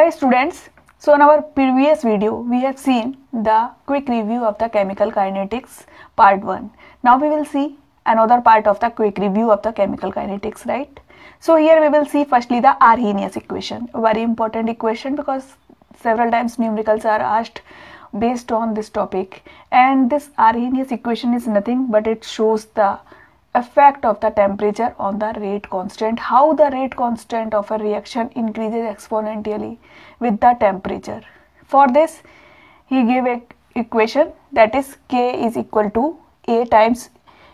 Hi students, so in our previous video we have seen the quick review of the chemical kinetics part 1. Now we will see another part of the quick review of the chemical kinetics, right? So here we will see firstly the Arrhenius equation, a very important equation because several times numericals are asked based on this topic, and this Arrhenius equation is nothing but it shows the effect of the temperature on the rate constant, how the rate constant of a reaction increases exponentially with the temperature. For this he gave a equation that is K is equal to A times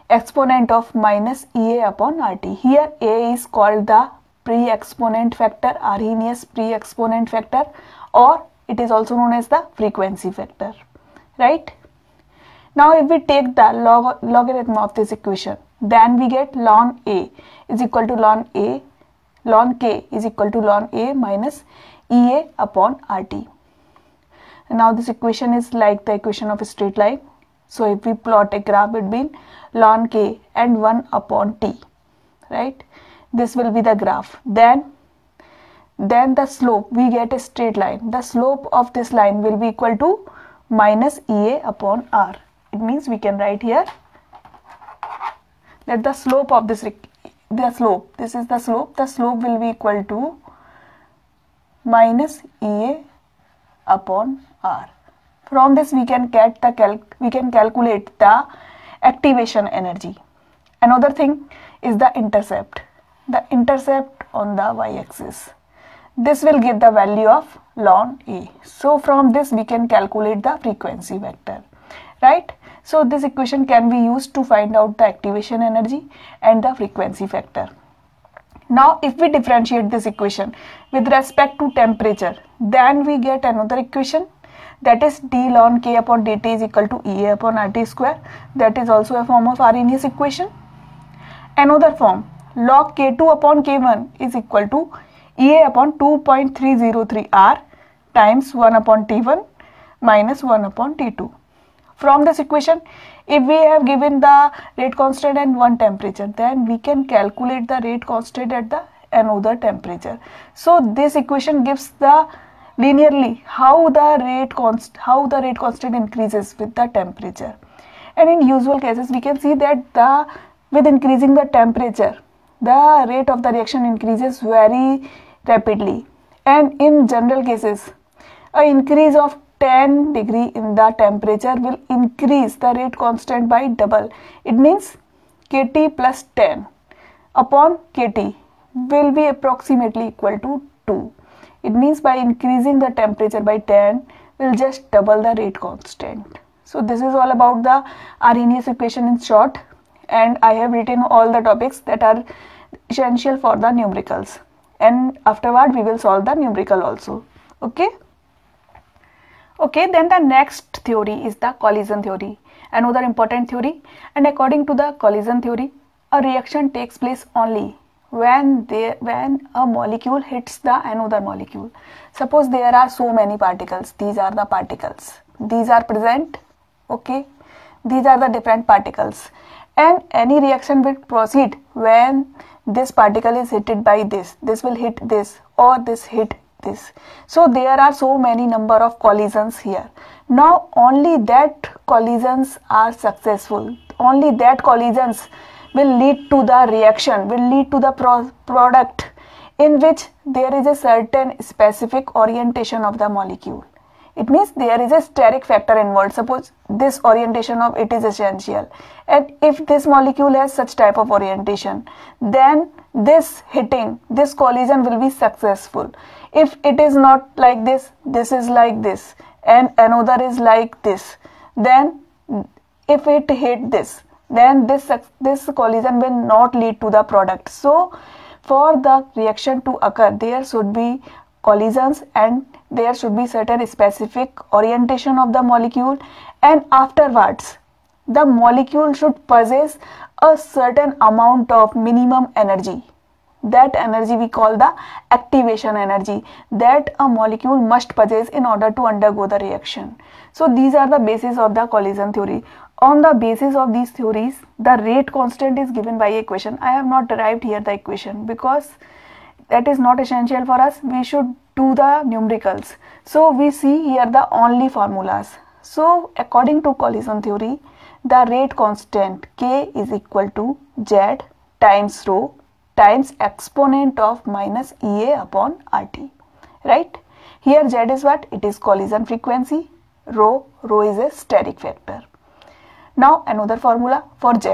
exponent of minus EA upon RT. Here A is called the pre-exponent factor, Arrhenius pre-exponent factor, or it is also known as the frequency factor, right? Now if we take the logarithm of this equation, then we get ln A is equal to ln K is equal to ln A minus EA upon RT. Now this equation is like the equation of a straight line. So if we plot a graph between ln K and 1 upon T, right? This will be the graph. Then the slope, we get a straight line. The slope of this line will be equal to minus EA upon R. It means we can write here that the slope of this is the slope will be equal to minus EA upon R. From this we can calculate the activation energy. Another thing is the intercept on the y-axis. This will give the value of ln A. So from this we can calculate the frequency vector, right? So this equation can be used to find out the activation energy and the frequency factor. Now if we differentiate this equation with respect to temperature, then we get another equation that is d ln K upon dt is equal to EA upon RT square. That is also a form of Arrhenius equation. Another form, log K2 upon K1 is equal to EA upon 2.303 R times 1 upon T1 minus 1 upon T2. From this equation, if we have given the rate constant and one temperature, then we can calculate the rate constant at the another temperature. So this equation gives the linearly how the rate constant increases with the temperature. And in usual cases, we can see that with increasing the temperature, the rate of the reaction increases very rapidly. And in general cases, an increase of 10 degree in the temperature will increase the rate constant by double. It means Kt plus 10 upon Kt will be approximately equal to 2. It means by increasing the temperature by 10 will just double the rate constant. So this is all about the Arrhenius equation in short, and I have written all the topics that are essential for the numericals, and afterward we will solve the numerical also. Okay, then the next theory is the collision theory, another important theory. And according to the collision theory, a reaction takes place only when a molecule hits the another molecule. Suppose there are so many particles, these are the particles, these are present, okay, these are the different particles, and any reaction will proceed when this particle is hit by this will hit this, or this hit this. So there are so many number of collisions here. Now only that collisions are successful, only that collisions will lead to the reaction, will lead to the product in which there is a certain specific orientation of the molecule. It means there is a steric factor involved. Suppose this orientation of it is essential, and if this molecule has such type of orientation, then this collision will be successful. If it is not like this, this is like this, and another is like this, then if it hit this, then this collision will not lead to the product. So for the reaction to occur, there should be collisions and there should be certain specific orientation of the molecule, and afterwards the molecule should possess a certain amount of minimum energy. That energy we call the activation energy, that a molecule must possess in order to undergo the reaction. So these are the basis of the collision theory. On the basis of these theories, the rate constant is given by equation. I have not derived here the equation because that is not essential for us. We should to the numericals. So we see here the only formulas. So according to collision theory, the rate constant K is equal to Z times rho times exponent of minus EA upon RT, right? Here Z is what? It is collision frequency, rho is a steric factor. Now another formula for Z,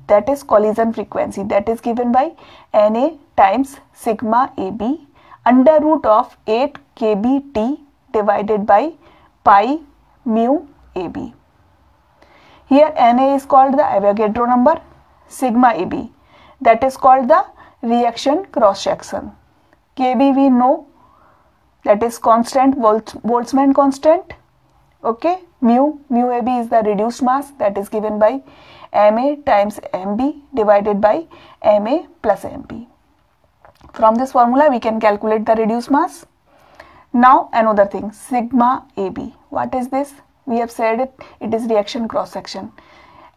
that is collision frequency, that is given by Na times sigma AB under root of 8 kBT divided by pi mu AB. Here Na is called the Avogadro number, sigma AB, that is called the reaction cross section. Kb we know, that is constant, Boltzmann constant. Okay, mu AB is the reduced mass, that is given by Ma times Mb divided by Ma plus Mb. From this formula we can calculate the reduced mass. Now another thing, sigma AB. What is this? We have said it is reaction cross section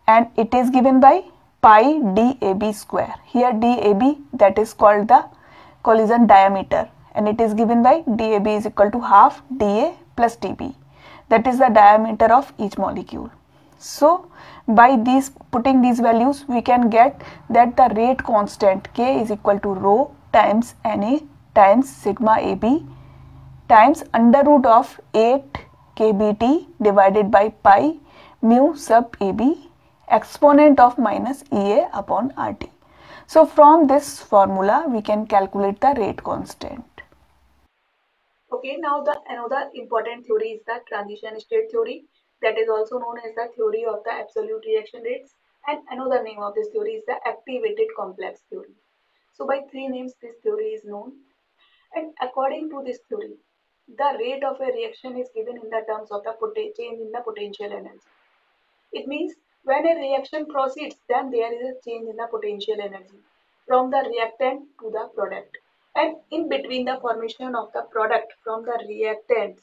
and it is given by pi dAb square. Here dAb, that is called the collision diameter, and it is given by dAb is equal to half dA plus dB. That is the diameter of each molecule. So by putting these values, we can get that the rate constant K is equal to rho times Na times sigma AB times under root of 8 kBT divided by pi mu sub AB exponent of minus EA upon RT. So from this formula we can calculate the rate constant. Okay, now the another important theory is the transition state theory, that is also known as the theory of the absolute reaction rates, and another name of this theory is the activated complex theory. So by three names this theory is known, and according to this theory, the rate of a reaction is given in the terms of the change in the potential energy. It means when a reaction proceeds, then there is a change in the potential energy from the reactant to the product. And in between the formation of the product from the reactants,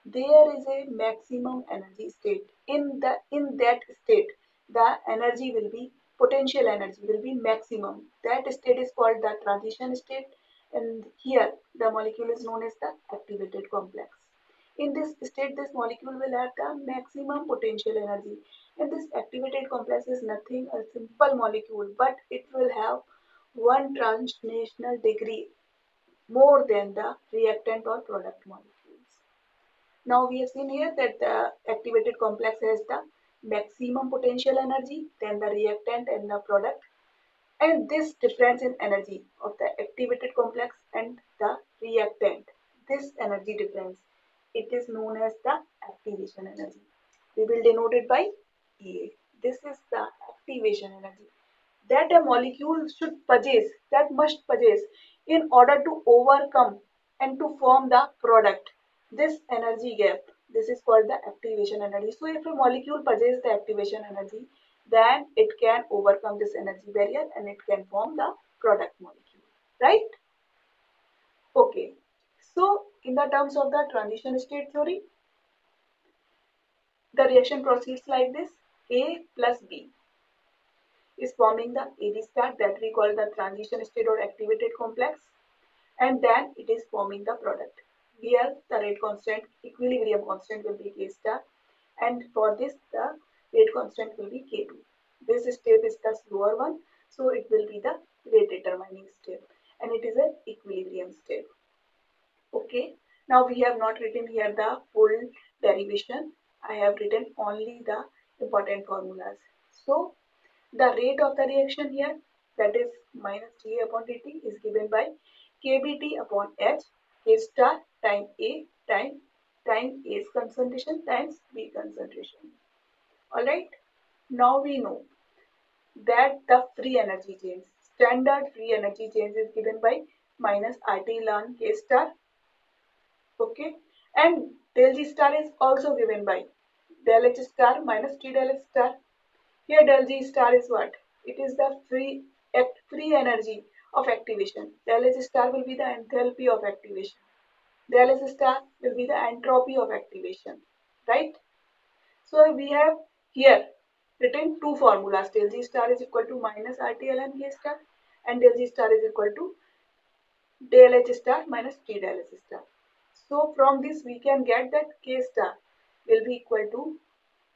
there is a maximum energy state. In that state, the energy will be, potential energy will be maximum. That state is called the transition state, and here the molecule is known as the activated complex. In this state, this molecule will have the maximum potential energy, and this activated complex is nothing a simple molecule, but it will have one translational degree more than the reactant or product molecules. Now we have seen here that the activated complex has the maximum potential energy than the reactant and the product, and this difference in energy of the activated complex and the reactant, this energy difference, it is known as the activation energy. We will denote it by EA. This is the activation energy that a molecule should possess, that must possess in order to overcome and to form the product. This energy gap, this is called the activation energy. So if a molecule possesses the activation energy, then it can overcome this energy barrier and it can form the product molecule, right? Okay, so in the terms of the transition state theory, the reaction proceeds like this. A plus B is forming the AB star, that we call the transition state or activated complex, and then it is forming the product. Here the rate constant, equilibrium constant will be K star, and for this the rate constant will be K2. This step is the slower one, so it will be the rate determining step, and it is an equilibrium step. Okay, now we have not written here the full derivation. I have written only the important formulas. So the rate of the reaction here, that is minus dA upon dt, is given by kBT upon H, K star time A time A's concentration times B concentration. Alright, now we know that the free energy change, standard free energy change, is given by minus RT ln K star. Okay, and del G star is also given by del H star minus T del H star. Here del G star is what? It is the free energy of activation. Del H star will be the enthalpy of activation. Del S star will be the entropy of activation, right? So we have here written two formulas. Del G star is equal to minus RT ln K star, and del G star is equal to del H star minus T del H star. So from this we can get that K star will be equal to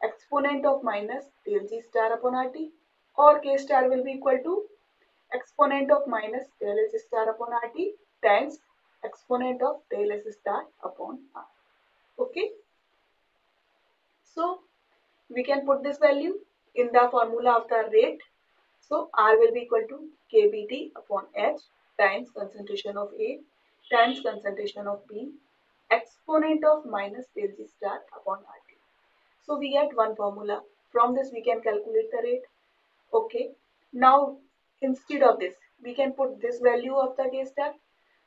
exponent of minus del G star upon RT, or K star will be equal to exponent of minus del H star upon RT times exponent of del H star upon R. Okay. So we can put this value in the formula of the rate. So R will be equal to kBT upon H times concentration of A times concentration of B exponent of minus del G star upon RT. So we get one formula. From this we can calculate the rate. Okay. Now instead of this we can put this value of the K star.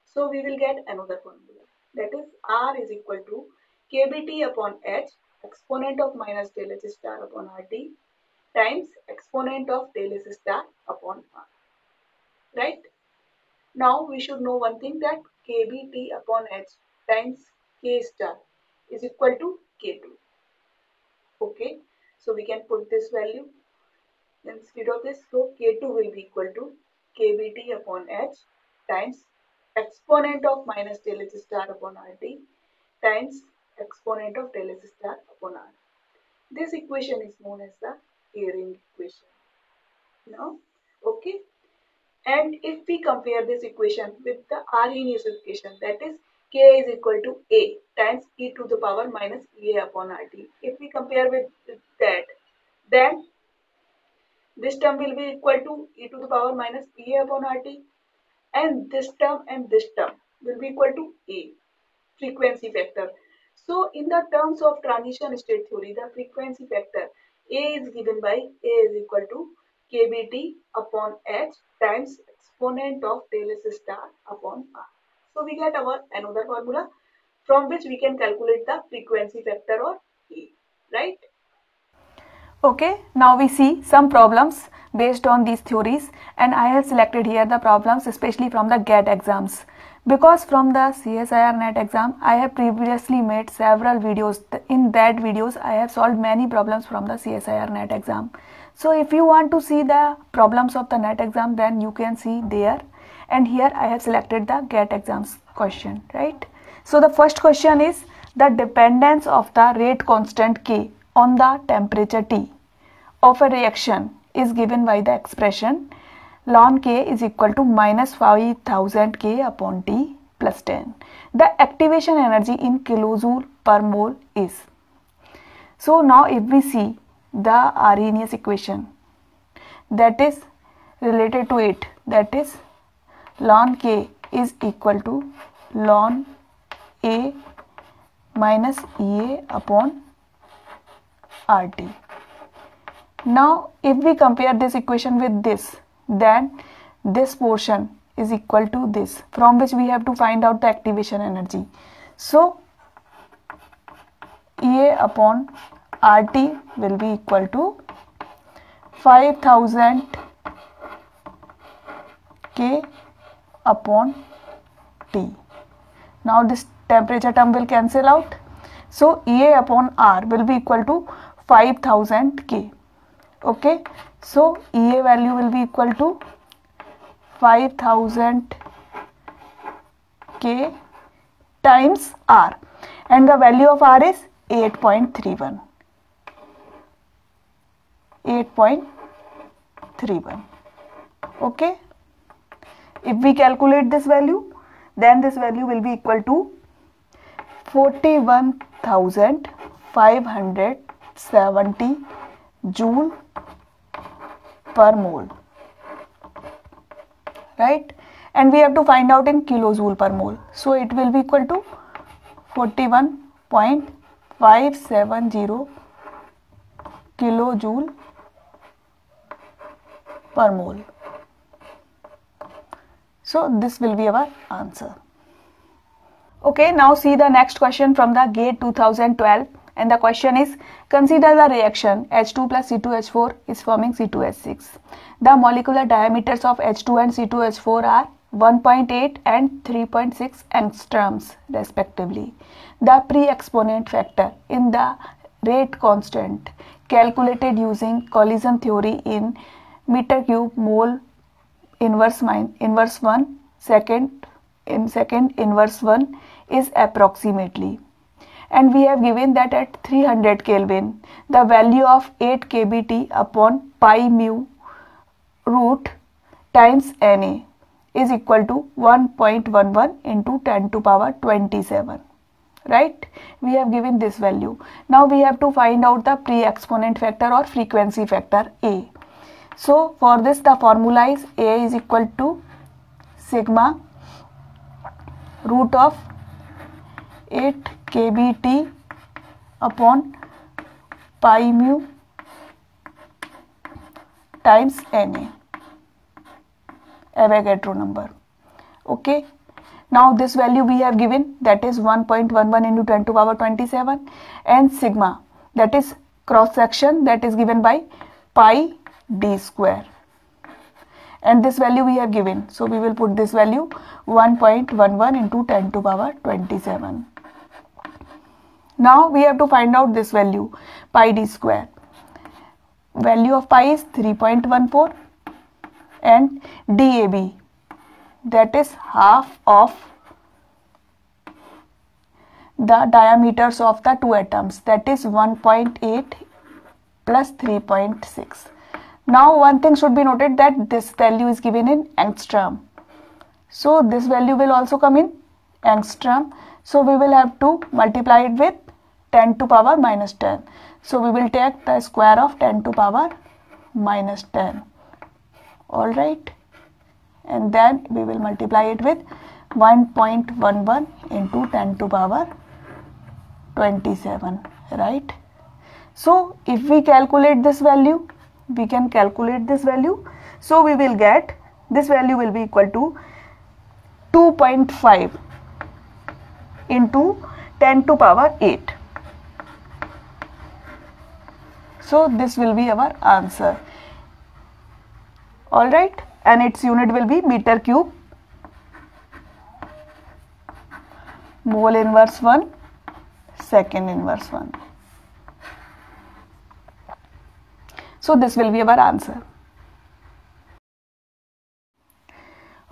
So we will get another formula. That is R is equal to kBT upon H exponent of minus del H star upon RT times exponent of del H star upon R. Right? Now we should know one thing, that kBT upon H times K star is equal to K2. Okay, so we can put this value instead of this. So K2 will be equal to kBT upon H times exponent of minus del H star upon RT times exponent of del H star upon R. This equation is known as the Jain equation. Now, okay. And if we compare this equation with the Arrhenius equation, that is K is equal to A times e to the power minus EA upon RT. If we compare with that, then this term will be equal to e to the power minus EA upon RT, and this term will be equal to A, frequency factor. So in the terms of transition state theory, the frequency factor A is given by A is equal to kBT upon H times exponent of del H star upon R. So we get our another formula from which we can calculate the frequency factor or A, right? Okay, now we see some problems based on these theories, and I have selected here the problems especially from the GATE exams. Because from the csirnet exam, I have previously made several videos. In that videos, I have solved many problems from the csirnet exam. So if you want to see the problems of the NET exam, then you can see there. And here I have selected the GATE exams question, right? So the first question is the dependence of the rate constant K on the temperature T of a reaction is given by the expression ln K is equal to minus 5000 K upon T plus 10. The activation energy in kilojoule per mole is. So now if we see the Arrhenius equation that is related to it, that is ln K is equal to ln A minus EA upon RT. Now if we compare this equation with this, then this portion is equal to this, from which we have to find out the activation energy. So EA upon RT will be equal to 5000 K upon T. Now this temperature term will cancel out. So EA upon R will be equal to 5000 K. Okay, so EA value will be equal to 5000 K times R, and the value of R is 8.31. 8.31. Okay, if we calculate this value, then this value will be equal to 41,570 joule per mole, right? And we have to find out in kilojoule per mole. So it will be equal to 41.570 kilojoule per mole. So this will be our answer. Okay, now see the next question from the GATE 2012, and the question is, consider the reaction H2 plus C2H4 is forming C2H6. The molecular diameters of H2 and C2H4 are 1.8 and 3.6 angstroms respectively. The pre-exponent factor in the rate constant calculated using collision theory in meter cube mole inverse 1 second in second inverse 1 is approximately, and we have given that at 300 Kelvin the value of 8 kBt upon pi mu root times Na is equal to 1.11 into 10 to power 27, right? We have given this value. Now we have to find out the pre-exponent factor or frequency factor A. So for this the formula is A is equal to sigma root of 8 kBt upon pi mu times Na, Avogadro number. Okay, now this value we have given, that is 1.11 into 10 to power 27, and sigma, that is cross section, that is given by pi d square, and this value we have given, so we will put this value 1.11 into 10 to power 27. Now we have to find out this value, pi d square. Value of pi is 3.14, and DAB, that is half of the diameters of the two atoms, that is 1.8 plus 3.6. Now one thing should be noted, that this value is given in angstrom, so this value will also come in angstrom, so we will have to multiply it with 10 to power minus 10. So we will take the square of 10 to power minus 10. Alright, and then we will multiply it with 1.11 into 10 to power 27, right? So if we calculate this value, we can calculate this value, so we will get this value will be equal to 2.5 into 10 to power 8. So this will be our answer. Alright, and its unit will be meter cube, mole inverse 1, second inverse 1. So this will be our answer.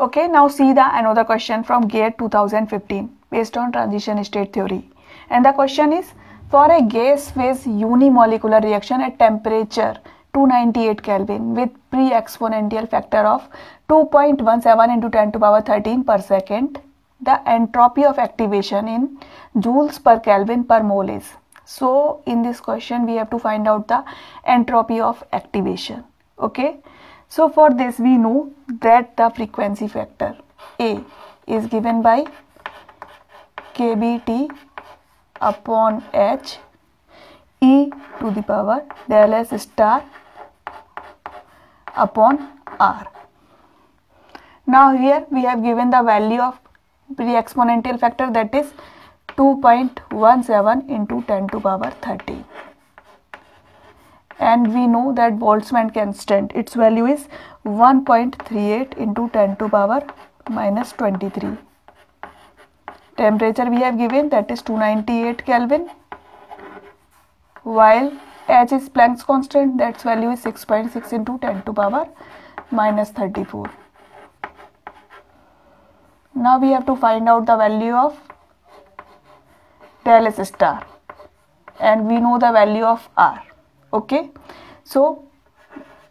Okay, now see the another question from GATE 2015 based on transition state theory, and the question is, for a gas phase unimolecular reaction at temperature 298 Kelvin with pre-exponential factor of 2.17 into 10 to power 13 per second, the entropy of activation in joules per Kelvin per mole is. So in this question we have to find out the entropy of activation. Okay, so for this we know that the frequency factor A is given by kBt upon H e to the power del S star upon R. Now here we have given the value of pre-exponential factor, that is 2.17 into 10 to power 13, and we know that Boltzmann constant, its value is 1.38 into 10 to power minus 23. Temperature we have given, that is 298 Kelvin, while H is Planck's constant, that value is 6.6 into 10 to power minus 34. Now we have to find out the value of del S star, and we know the value of R. Okay, so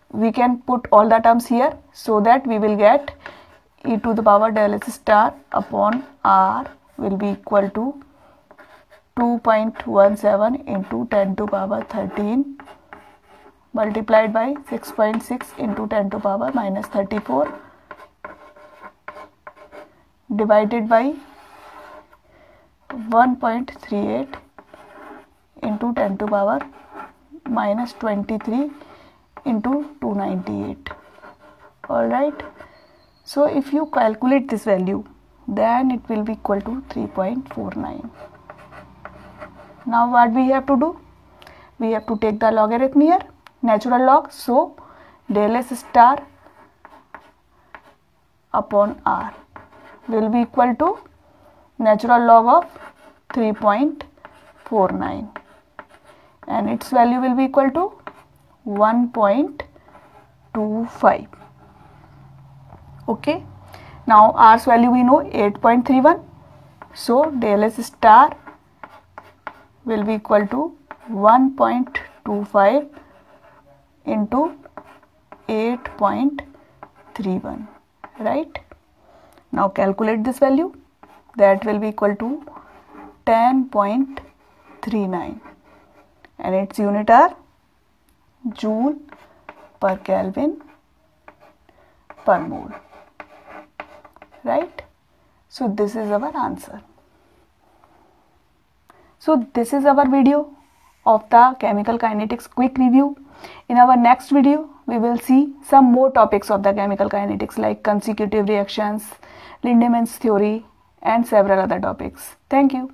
we can put all the terms here, so that we will get e to the power del S star upon R will be equal to 2.17 into 10 to power 13 multiplied by 6.6 into 10 to power minus 34 divided by 1.38 into 10 to power minus 23 into 298. Alright, so if you calculate this value, then it will be equal to 3.49. Now what we have to do? We have to take the logarithm here, natural log. So del S star upon R will be equal to natural log of 3.49, and its value will be equal to 1.25. Okay, Now R's value we know 8.31. So del S star will be equal to 1.25 into 8.31, right? Now calculate this value. That will be equal to 10.39 and its unit are joule per Kelvin per mole, right? So this is our answer. So this is our video of the chemical kinetics quick review. In our next video, we will see some more topics of the chemical kinetics like consecutive reactions, Lindemann's theory and several other topics. Thank you.